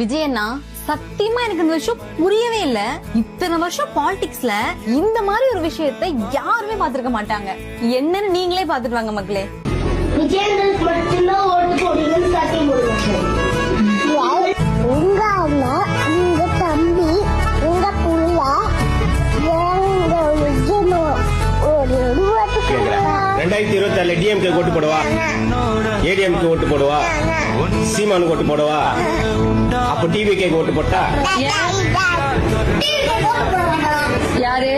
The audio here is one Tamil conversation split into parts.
விஜயண்ணா சத்தியமா எனக்கு இந்த விஷயம் புரியவே இல்ல. இத்தனை வருஷம் பாலிடிக்ஸ்ல இந்த மாதிரி ஒரு விஷயத்தை யாருமே பாத்துருக்க மாட்டாங்க. என்னன்னு நீங்களே பாத்துட்டு வாங்க மக்களே. விஜயனுக்கு மட்டும்தான் ஓட்டு போடுவீங்கன்னு சத்தியம் போடுவாங்க. உங்க அம்மா, உங்க தம்பி, உங்க புள்ள, எங்க விஜயனோ ஒரு 2024 டிஎம்கே ஓட்டு போடுவா, ஏடிஎம்கே ஓட்டு போடுவா, சீமானுக்கு ஓட்டு போடுவா, அப்ப டிவிகே ஓட்டு போட்டா யாரு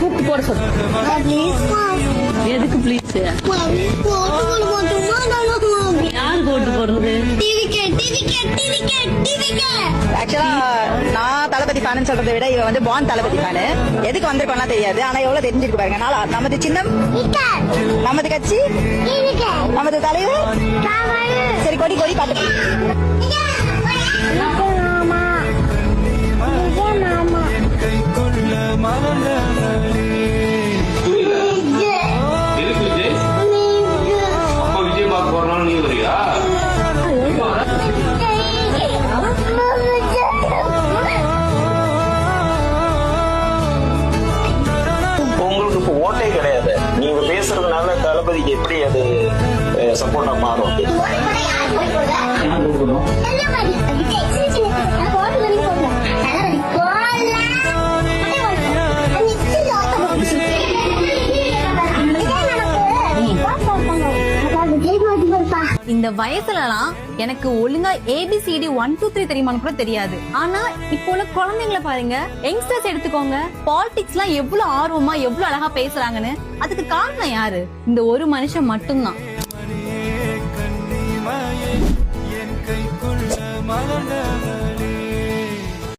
கூப்பிட்டு போட சொல்லு. எதுக்கு ப்ளீஸ்? யாருக்கு ஓட்டு போடுறது? ஆக்சுவலா நான் தளபதி ஃபேன் சொல்றதை விட இவ வந்து பான் தளபதி ஃபேன். எதுக்கு வந்திருக்கோம்னா தெரியாது, ஆனா எவ்வளவு தெரிஞ்சிருக்கு பாருங்க. நமது சின்னம், நமது கட்சி, நமது தலைவர். சரி கொடி கொடி பாட்டு. உங்களுக்கு இப்ப ஓட்டே கிடையாது. நீங்க பேசுறதுனால தளபதிக்கு எப்படி அது சப்போர்ட்டா மாறும்? இந்த வயசுலலாம் எனக்கு ஒழுங்கா ABCD 1 2 3 தெரியுமான்னு கூட தெரியாது. ஆனா இப்போ உள்ள குழந்தைங்களை பாருங்க, யங்ஸ்டர்ஸ் எடுத்துக்கோங்க, பாலிடிக்ஸ்லாம் எவ்வளவு ஆர்வமா எவ்வளவு அழகா பேசுறாங்கன்னு. அதுக்கு காரணம் யாரு? இந்த ஒரு மனுஷன் மட்டும்தான்.